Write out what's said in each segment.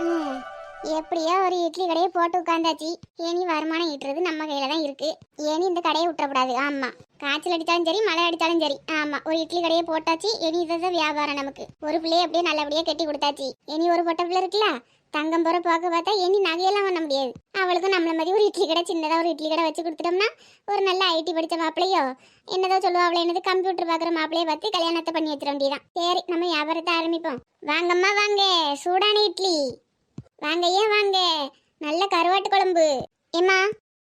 ம், எப்படியோ ஒரு இட்லி கடையை போட்டு உட்காந்தாச்சு. ஏனி வருமானம் ஈட்டுறது நம்ம கையில தான் இருக்கு. ஏனி இந்த கடையை விட்டுறக்கூடாது. ஆமா, காய்ச்சல் அடித்தாலும் சரி, மழை அடித்தாலும் சரி. ஆமா, ஒரு இட்லி கடையை போட்டாச்சு. இனி இதான் வியாபாரம் நமக்கு. ஒரு பிள்ளையை அப்படியே நல்லபடியா கட்டி கொடுத்தாச்சு. இனி ஒரு பொட்டை பிள்ளை இருக்குல்ல, தங்கம் போற போக்க பார்த்தா இனி நகையெல்லாம் பண்ண முடியாது. அவளுக்கும் நம்மள மாதிரி ஒரு இட்லி கடை, சின்னதா ஒரு இட்லி கடை வச்சு கொடுத்துட்டோம்னா ஒரு நல்ல ஐடி படிச்ச மாப்பிள்ளையோ என்னதோ சொல்லுவாங்களே, என்னது கம்ப்யூட்டர் பாக்குற மாப்பிள்ளைய பார்த்து கல்யாணத்தை பண்ணி வச்சிட வேண்டியதான். சரி, நம்ம வியாபாரத்தை ஆரம்பிப்போம். வாங்கம்மா வாங்க, சூடான இட்லி வாங்க. ஏன் வாங்க, நல்ல கருவாட்டு குழம்பு. ஏம்மா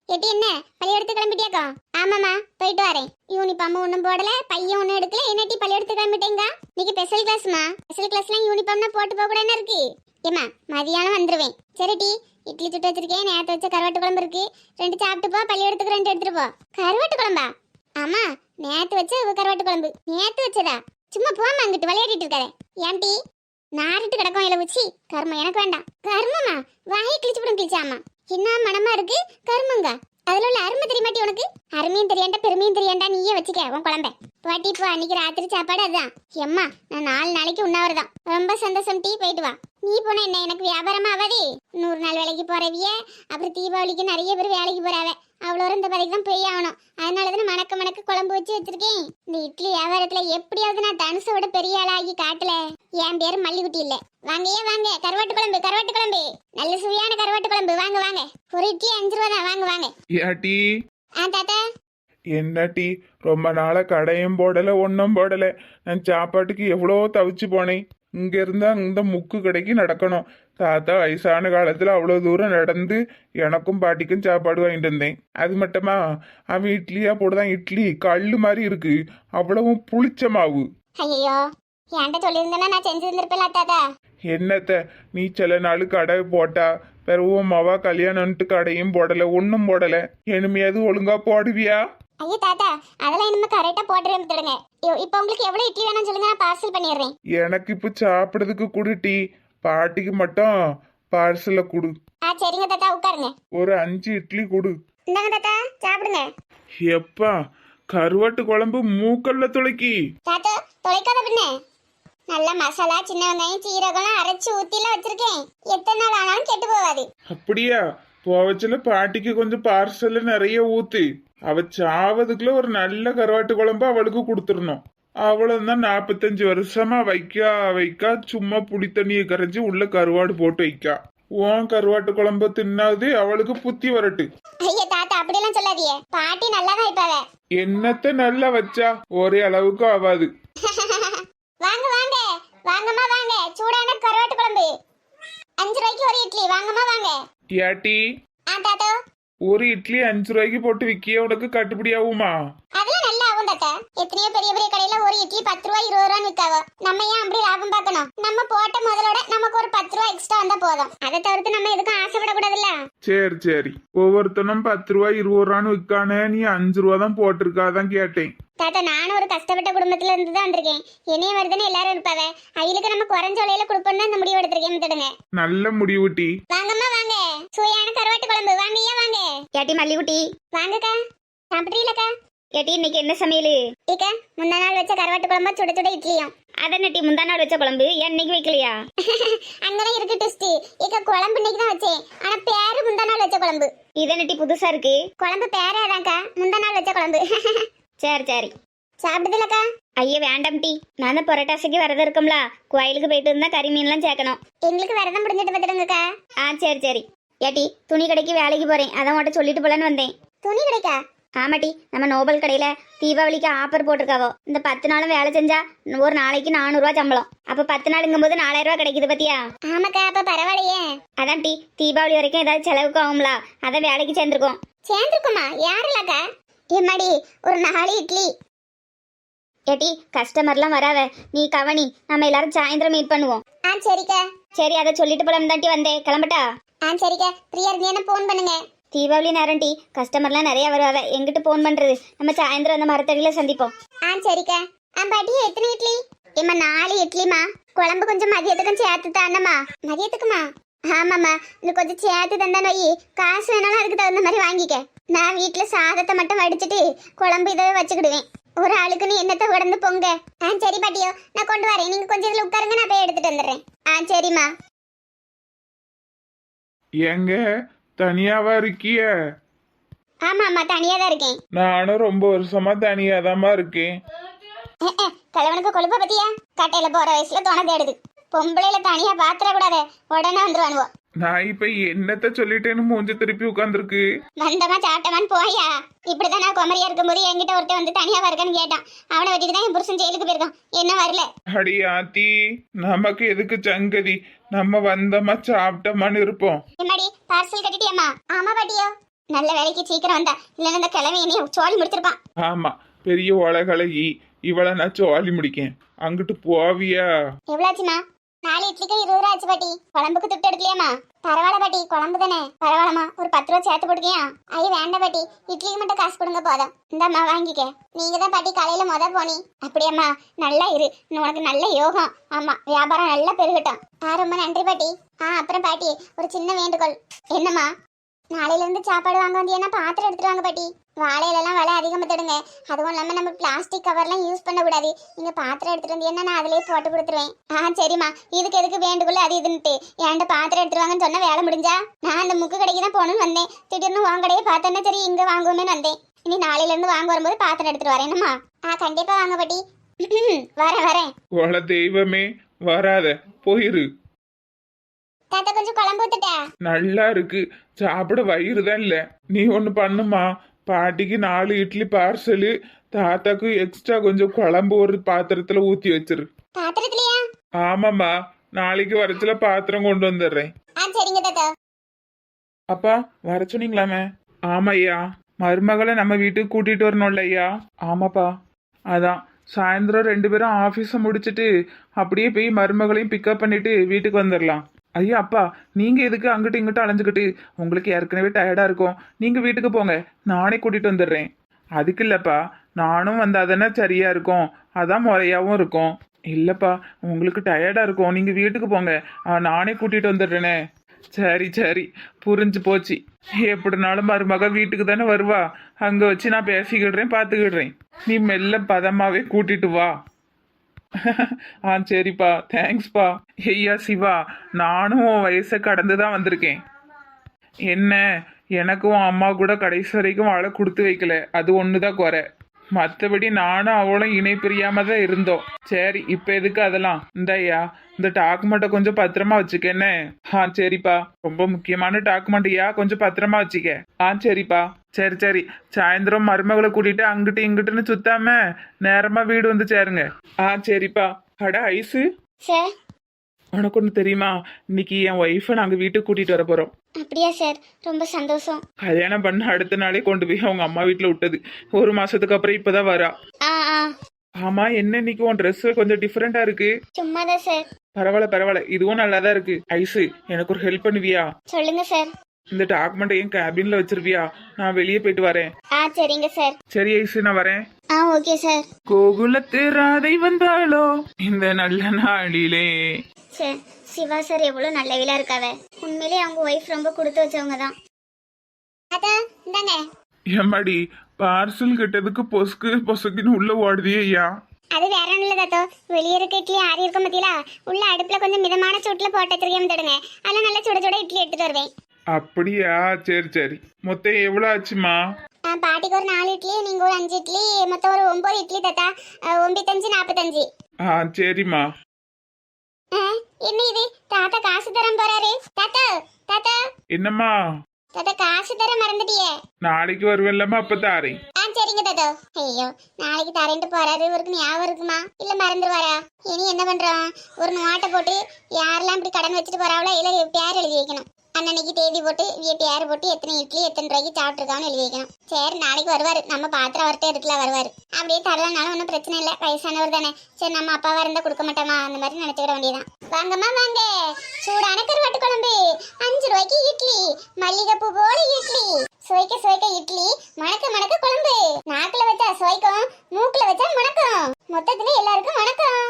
எட்டி என்ன பள்ளியோடத்து கிளம்பிட்டியாக்கா? ஆமாம்மா, போயிட்டு வரேன். யூனிஃபார்ம் ஒன்றும் போடல, பையன் ஒன்றும் எடுக்கல. என்னட்டி பள்ளியோடத்து கிளம்பிட்டேங்க? இன்னைக்கு ஸ்பெஷல் கிளாஸ்மா. ஸ்பெஷல் கிளாஸ்லாம் யூனிஃபார்ம்னா போட்டு போக கூட என்ன இருக்கு? ஏம்மா மதியானம் வந்துருவேன். சரி டி, இட்லி சுட்டு வச்சிருக்கேன். நேற்று வச்ச கருவாட்டு குழம்பு இருக்கு, 2 சாப்பிட்டு போ. பள்ளியோடத்துக்கு 2 எடுத்துட்டு போ. கருவாட்டு குழம்பா? ஆமா, நேற்று வச்ச கருவாட்டு குழம்பு. நேற்று வச்சதா? சும்மா போமா, அங்கிட்டு விளையாடிட்டு இருக்காரு. ஏன் டி நாரிட்டு கிடக்கும் இல உச்சி? கர்மம் எனக்கு வேண்டாம். கர்மமா? வாயை கிழிச்சு போடும் கிழிச்சாமா. என்ன மனமா இருக்கு கர்மங்க. அதுல உள்ள அருமை தெரியமாட்டி உனக்கு? அருமையும் தெரியாண்டா பெருமையும் தெரியாண்டா நீயே வச்சுக்க உன் குழம்பை. பாட்டி இப்போ அன்னைக்கு ராத்திரி சாப்பாடு அதுதான். எம்மா நான் 4 நாளைக்கு உண்ணாவிரதம். ரொம்ப சந்தோஷம் டி, போயிட்டு வா. நீ போன என்ன எனக்கு வியாபாரமா ஆகாது? 100 நாள் வேலைக்கு போறவிய, அப்புறம் தீபாவளிக்கு நிறைய பேர் வேலைக்கு போறாவ. அவ்வளோ இந்த பதைக்கு தான் போய் ஆகணும். அதனாலதானே மணக்க குழம்பு வச்சிருக்கேன். இந்த இட்லி வியாபாரத்துல எப்படியாவது நான் தனுசோட பெரிய ஆளாகி காட்டல. என் பேரு மல்லிகுட்டி இல்ல. வாங்கயே வாங்க, கருவாட்டு குழம்பு. கருவாட்டு குழம்பு நல்ல சுவையான கருவாட்டு குழம்பு. வாங்க வாங்க, ஒரு இட்லி 5 ரூபா தான். வாங்க வாங்க. ஏட்டி தாத்தா என்ன டீ, ரொம்ப நாளா கடையும் போடல ஒன்றும் போடல. நான் சாப்பாட்டுக்கு எவ்வளோ தவிச்சு போனேன். இங்க இருந்தா இந்த முக்கு கடைக்கு நடக்கணும். தாத்தா வயசான காலத்துல அவ்வளோ தூரம் நடந்து எனக்கும் பாட்டிக்கும் சாப்பாடு வாங்கிட்டு வந்தேன். அது மட்டுமா, அவன் இட்லியா போடுதான். இட்லி கல்லு மாதிரி இருக்கு, அவ்வளவும் புளிச்ச மாவு. ஐயோ, என்கிட்ட சொல்லியிருந்தேன்னா நான் செஞ்சு இருந்திருப்பேன் தாத்தா. என்னத்த நீ சில நாள் கடை போட்டா பிறகு மாவா கல்யாணம்ட்டு கடையும் போடல ஒன்றும் போடல. இனிமையாவது ஒழுங்கா போடுவியா? ஐயோ தாத்தா, அதெல்லாம் இனிமே கரெக்டா போட்டுறேன் தடுங்க. இப்போ உங்களுக்கு எவ்வளவு இட்லி வேணும்னு சொல்லுங்க, நான் பார்சல் பண்ணிடுறேன். எனக்கு இப்போ சாப்பிட்றதுக்கு கொடு டீ, பாட்டிக்கு மட்டும் பார்சல கொடு. சரிங்க தாத்தா, உட்காருங்க. ஒரு 5 இட்லி கொடு. இந்தாங்க தாத்தா, சாப்பிடுங்க. எப்பா கருவாட்டு குழம்பு மூக்கல்ல துளைக்கி. தாத்தா தொலைக்காத பின்ன. நல்ல மசாலா, சின்ன வெங்காயம், சீரகம் அரைச்சு ஊத்திலாம் வச்சிருக்கேன். எத்தனை நாள் ஆனாலும் கெட்டு போகாது. அப்படியா? போவச்சுல பாட்டிக்கு கொஞ்சம் பார்சல் நிறைய ஊத்து. அவ சாவதுக்குள்ள ஒரு நல்ல கருவாட்டு குழம்பு அவளுக்கு கொடுத்துடணும். அவ்வளவுதான். 45 வருஷமா வைக்கா சும்மா புளி தண்ணியை கரைஞ்சி உள்ள கருவாடு போட்டு வைக்கா. உன் கருவாட்டு குழம்பு தின்னாது அவளுக்கு புத்தி வரட்டு. ஐயா தாத்தா, அப்படியெல்லாம் சொல்லாதீங்க. பாட்டி நல்லா தான் வைப்பாவ. என்னத்த நல்லா வச்சா ஒரே அளவுக்கு ஆகாது. வாங்க வாங்க, வாங்கம்மா வாங்க, சூடான கருவாட்டு குழம்பு 5 ரூபாய்க்கு ஒரு இட்லி. வாங்கம்மா வாங்க. ஏட்டி தாத்தா, ஒரு இட்லி 5 ரூபாய்க்கு போட்டு விக்கிய உனக்கு கட்டுப்படி ஆகுமா? அதெல்லாம் நல்லா ஆகும் தாத்தா. எத்தனையோ பெரிய பெரிய கடையில ஒரு இட்லி 10 ரூபாய் 20 ரூபான்னு விற்காவோ. நம்ம ஏன் அப்படி லாபம் பார்க்கணும்? நம்ம போட்ட முதலோட நமக்கு ஒரு 10 ரூபாய் எக்ஸ்ட்ரா வந்தா போதும். அதை தவிர்த்து நம்ம எதுக்கும் ஆசைப்படக்கூடாதுல்ல. சரி, ஒவ்வொருத்தனும் 10 ரூபாய் 20 ரூபான்னு விற்கானே, நீ 5 ரூபா தான் போட்டிருக்காதான் கேட்டேன். தாத்தா, நானும் ஒரு கஷ்டப்பட்ட குடும்பத்துல இருந்து தான் வந்திருக்கேன். என்னைய வருதுன்னு எல்லாரும் இருப்பாவ. அயிலுக்கு நம்ம குறைஞ்ச விலையில கொடுப்போம்னு அந்த முடிவு எடுத்திருக்கேன். தடுங்க. நல்ல முடிவு டீ. வாங்கம்மா வாங்க, சுவையான கருவாட்டு குழம்பு. வாங்க ஏன் வாங்க. ஏட்டி மல்லிகுட்டி, வாங்கக்கா. சாப்பிட்றீங்களக்கா? ஏட்டி இன்னைக்கு என்ன சமையல்? ஏக்கா, முந்தா நாள் வச்ச கருவாட்டு குழம்பு சுட சுட இட்லியும். அதன டீ முந்தா நாள் வச்ச குழம்பு ஏன் இன்னைக்கு வைக்கலையா? அங்கதான் இருக்கு ட்விஸ்ட். ஏக்கா, குழம்பு இன்னைக்கு தான் வச்சேன், ஆனா பேரு முந்தா நாள் வச்ச குழம்பு. இதன டீ புதுசா இருக்கு. குழம்பு பேரே அதான்க்கா, முந்தா நாள் வச்ச குழம்பு. சரி சாப்பிடுதுலக்கா? ஐயா வேண்டாம் டீ, நான் தான் புரட்டாசிக்கு வரதா இருக்கோம்ல, கோயிலுக்கு போயிட்டு இருந்தா கறி மீன்லாம் சேர்க்கணும். எங்களுக்கு விரதம் முடிஞ்சிட்டு பார்த்துடுங்கக்கா. சரி ஏட்டி துணி கடைக்கு வேலைக்கு போறேன், அதான் உன்கிட்ட சொல்லிட்டு போலான்னு வந்தேன். துணி கிடைக்கா? ஆமாட்டி, நம்ம நோபல் கடையில தீபாவளிக்கு ஆஃபர் போட்டிருக்காவோ. இந்த 10 நாளும் வேலை செஞ்சா ஒரு நாளைக்கு 400 ரூபா சம்பளம். அப்ப 10 நாளுங்கும் போது 4000 ரூபா கிடைக்குது பத்தியா? ஆமாக்கா, அப்ப பரவாயில்லையே. அதான் டீ, தீபாவளி வரைக்கும் ஏதாவது செலவுக்கு ஆகும்ல, அதான் வேலைக்கு சேர்ந்துருக்கோம். சேர்ந்துருக்குமா? யாருலக்கா? எம்மாடி, ஒரு 4 இட்லி. ஏட்டி கஸ்டமர்லாம் வராவ, நீ கவனி, நம்ம எல்லாரும் சாயந்தரம் மீட் பண்ணுவோம். சரிக்கா. சரி, அதை சொல்லிட்டு போலாம் தாண்டி வந்தேன். கிளம்பட்டா? சரிக்கா, ஃப்ரீயா இருந்தீங்கன்னா போன் பண்ணுங்க. தீபாவளி நேரம் டீ, கஸ்டமர்லாம் நிறைய வருவாவ, எங்கிட்ட போன் பண்றது? நம்ம சாயந்தரம் அந்த மரத்தடியில சந்திப்போம். சரிக்கா. பாட்டி எத்தனை இட்லி? ஏம்மா 4 இட்லிமா. குழம்பு கொஞ்சம் மதியத்துக்கும் சேர்த்து தானம்மா. மதியத்துக்குமா? ஆமாம்மா, இன்னும் கொஞ்சம் சேர்த்து தந்தானோ. காசு வேணாலும் அதுக்கு தகுந்த மாதிரி வாங்கிக்க. நான் வீட்டுல சாதத்தை மட்டும் வடிச்சிட்டு குழம்பு இதை வச்சுக்கிடுவேன். ஒரு ஆளுக்குன்னு என்னத்தை உடந்து பொங்க. சரி பாட்டியோ, நான் கொண்டு வரேன். நீங்க கொஞ்சம் இதுல உட்காருங்க, நான் போய் எடுத்துட்டு வந்துடுறேன். சரிம்மா. ஏங்க தனியாவா இருக்கிய? ஆமா ஆமா தனியா தான் இருக்கேன். நானும் ரொம்ப வருஷமா தனியாதாம்மா இருக்கேன். கிழவனுக்கு கொழுப்ப பத்தியா? கட்டையில போற வயசுல துணை தேடுது. பொம்பளையில தனியா பாத்திர கூடாது, உடனே வந்துருவானுவோ. நான் இப்ப என்னத்த சொல்லிட்டேன்னு மூஞ்சி திருப்பி உட்கார்ந்துருக்கு. மந்தமா சாப்பிட்டவான்னு போயா. இப்படிதான் நான் குமரியா இருக்கும்போது என்கிட்ட ஒருத்தன் வந்து தனியாவா இருக்கான்னு கேட்டான். அவனை வச்சுட்டு தான் என் புருஷன் ஜெயிலுக்கு போயிருக்கான். என்ன வரல. அடி ஆத்தி, நமக்கு எதுக்கு சங்கதி? நம்ம வந்தோமா சாப்பிட்டோமான்னு இருப்போம். எம்மாடி பார்சல் கட்டிட்டியம்மா? ஆமா பாட்டியோ. நல்ல வேலைக்கு சீக்கிரம் வந்தா, இல்லைன்னா இந்த கிழமை என்னைய சோழி முடிச்சிருப்பான். ஆமா, பெரிய உலகழகி இவளை நான் சோழி முடிக்கேன். அங்கிட்டு போவியா? எவ்வளோச்சுமா? 4 இட்லிக்கு 20 ரூபா ஆச்சு பாட்டி. குழம்புக்கு துட்டு எடுக்கலையாமா? பரவாயில்ல பாட்டி, குழம்பு தானே. பரவாயில்லம்மா, ஒரு 10 ரூபா சேர்த்து போட்டுக்கியா? ஐயோ வேண்டாம் பாட்டி, இட்லிக்கு மட்டும் காசு கொடுங்க போதும். இந்தாம்மா வாங்கிக்க. நீங்க தான் பாட்டி காலையில போனி. அப்படியாம்மா? நல்லா இரு, உனக்கு நல்ல யோகம். ஆமா, வியாபாரம் நல்லா பெருகட்டும். ரொம்ப நன்றி பாட்டி. அப்புறம் பாட்டி ஒரு சின்ன வேண்டுகோள். என்னம்மா? நாளையில இருந்து சாப்பாடு வாங்க வந்தீங்கன்னா பாத்திரம் எடுத்துட்டு வாங்க பாட்டி. வாழையிலலாம் விலை அதிகமாக தடுங்க. அதுவும் இல்லாமல் நம்ம பிளாஸ்டிக் கவர்லாம் யூஸ் பண்ணக்கூடாது. நீங்கள் பாத்திரம் எடுத்துட்டு வந்தீங்கன்னா நான் அதிலே போட்டு கொடுத்துருவேன். சரிம்மா, இதுக்கு எதுக்கு வேண்டுகோள் அது இதுன்ட்டு என்கிட்ட பாத்திரம் எடுத்துட்டு வாங்கன்னு சொன்னால் வேலை முடிஞ்சா? நான் அந்த முக்கு கடைக்கு தான் போகணும்னு வந்தேன். திடீர்னு வாங்கடையே பார்த்தேன்னா சரி இங்கே வாங்குவோன்னு வந்தேன். இனி நாளையிலேருந்து வாங்க வரும்போது பாத்திரம் எடுத்துட்டு வரேன்னுமா? கண்டிப்பாக வாங்க பாட்டி. வரேன். உல தெய்வமே, வராத போயிரு. தாத்தா கொஞ்சம் குழம்பு ஊத்துட்டா? நல்லா இருக்கு, சாப்பிட வயிறு தான் இல்ல. நீ ஒண்ணு பண்ணுமா, பாட்டிக்கு 4 இட்லி பார்சலு, தாத்தாக்கு எக்ஸ்ட்ரா கொஞ்சம் குழம்பு ஒரு பாத்திரத்துல ஊத்தி வச்சிரு. பாத்திரத்துலயா? ஆமாம்மா, நாளைக்கு வரச்சுல பாத்திரம் கொண்டு வந்துடுறேன். சரிங்க தாத்தா. அப்பா வர சொன்னீங்களாமே? ஆமாய்யா, மருமகளை நம்ம வீட்டுக்கு கூட்டிட்டு வரணும்ல ஐயா? ஆமாப்பா, அதான் சாயந்தரம் 2 பேரும் ஆபீஸ முடிச்சிட்டு அப்படியே போய் மருமகளையும் பிக்கப் பண்ணிட்டு வீட்டுக்கு வந்துடலாம். ஐயா அப்பா, நீங்க எதுக்கு அங்கிட்டு இங்கிட்ட அலைஞ்சுக்கிட்டு? உங்களுக்கு ஏற்கனவே டயர்டா இருக்கும், நீங்க வீட்டுக்கு போங்க, நானே கூட்டிட்டு வந்துடுறேன். அதுக்கு இல்லப்பா, நானும் வந்தாதானே சரியா இருக்கும், அதான் முறையாவும் இருக்கும். இல்லப்பா, உங்களுக்கு டயர்டா இருக்கும், நீங்க வீட்டுக்கு போங்க, நானே கூட்டிட்டு வந்துடுறேனே. சரி புரிஞ்சு போச்சு. எப்படினாலும் மருமக வீட்டுக்கு தானே வருவா, அங்க வச்சு நான் பேசிக்கிடுறேன், பாத்துக்கிடுறேன். நீ மெல்ல பதமாவே கூட்டிட்டு வா. சரிப்பா, தேங்க்ஸ்பா. ஐயா சிவா, நானும் உன் வயசை கடந்துதான் வந்திருக்கேன். என்ன, எனக்கும் அம்மா கூட கடைசி வரைக்கும் வாழை கொடுத்து வைக்கல, அது ஒண்ணுதான் குறை. மற்றபடி நானும் அவளும் இணை பிரியாம தான் இருந்தோம். சரி, இப்ப எதுக்கு அதெல்லாம்? இந்தய்யா, இந்த டாக்குமெண்ட்டை கொஞ்சம் பத்திரமா வச்சுக்கன்னு. சரிப்பா, ரொம்ப முக்கியமான டாக்குமெண்ட்யா, கொஞ்சம் பத்திரமா வச்சுக்க. சரிப்பா. சரி, சாயந்தரம் மருமகளை கூட்டிட்டு அங்கிட்டு இங்கிட்டுன்னு சுத்தாம நேரமா வீடு வந்து சேருங்க. சரிப்பா. அட ஐசு, உனக்கு ஒண்ணு தெரியுமா? இன்னைக்கு என் ஒய்ஃபை நாங்க வீட்டுக்கு கூட்டிட்டு வர போறோம். அப்படியா சார்? ரொம்ப சந்தோஷம். கல்யாணம் பண்ண அடுத்த நாளே கொண்டு போய் அவங்க அம்மா வீட்டுல விட்டது. 1 மாசத்துக்கு அப்புறம் இப்பதான் வரா. ஆமா, என்ன இன்னைக்கு உன் ட்ரெஸ் கொஞ்சம் டிஃபரெண்டா இருக்கு? சும்மாதான் சார். பரவாயில்ல, இதுவும் நல்லாதான் இருக்கு. ஐசு, எனக்கு ஒரு ஹெல்ப் பண்ணுவியா? சொல்லுங்க சார். இந்த டாக்குமெண்ட் என் கேபின்ல வச்சிருவியா? நான் வெளியே போயிட்டு வரேன். சரிங்க சார். சரி ஐசு, நான் வரேன். Okay sir. கோகுலத்து ராதை வந்தாலோ இந்த நல்ல நாளிலே. சிவா சார் எவ்வளவு நல்லவிலா இருக்காவ. உண்மையிலே அவங்க ஒய்ஃப் ரொம்ப கொடுத்து வச்சவங்க தான். எம்மாடி, பார்சல் கிட்டதுக்கு பொசுக்குன்னு உள்ள ஓடுதியே ஐயா? அது வேற ஒன்றும் இல்லை தாத்தோ, வெளியே இருக்க இட்லி ஆறி இருக்க மத்தியில உள்ள அடுப்புல கொஞ்சம் மிதமான சூட்டுல போட்டு வச்சிருக்கேன் தடுங்க, அதெல்லாம் நல்லா சுட சுட இட்லி எடுத்துட்டு வருவேன். அப்படியா? சரி. மொத்தம் எவ்வளவு ஆச்சுமா? பாட்டிக்கு ஒரு 4 இட்லி, நீங்க ஒரு 5 இட்லி, மொத்தம் ஒரு 9 இட்லி தாத்தா. 95 45. சரிம்மா. என்ன இது? தாத்தா காசு தரம் போறாரு. தாத்தா என்னம்மா? தாத்தா காசு தர மறந்துட்டியே. நாளைக்கு வருவேன்லம்மா, அப்ப தாரேன். சரிங்க தாத்தா. ஐயோ, நாளைக்கு தரேன்ட்டு போறாரு, இவருக்கு ஞாபகம் இருக்குமா இல்ல மறந்துடுவாரா? இனி என்ன பண்றோம்? ஒரு நோட்டை போட்டு யாரெல்லாம் இப்படி கடன் வச்சுட்டு போறாவளோ இல்ல பேர் எழுதி வைக்கணும். அன்னன்னைக்கு தேதி போட்டு பேர் போட்டு எத்தனை இட்லி எத்தனை ரூபாய்க்கு சாப்பிட்டுருக்கான்னு எழுதி வைக்கணும். சரி, நாளைக்கு வருவாரு, நம்ம பாத்திரம் அவர்கிட்ட இருக்குல்ல, வருவாரு. அப்படியே தரலனாலும் ஒன்றும் பிரச்சனை இல்லை, வயசானவர் தானே. சரி, நம்ம அப்பாவா இருந்தா கொடுக்க மாட்டோமா, அந்த மாதிரி நினைச்சுக்கிட வேண்டியதான். வாங்கம்மா வாங்க, சூடான கருவாட்டு குழம்பு, 5 ரூபாய்க்கு இட்லி, மல்லிகைப்பூ போல இட்லி, சுவைக்க இட்லி, மணக்க குழம்பு. நாக்குல வச்சா சுவைக்கும், மூக்குல வச்சா மணக்கும். மொத்தத்துல எல்லாருக்கும் வணக்கம்.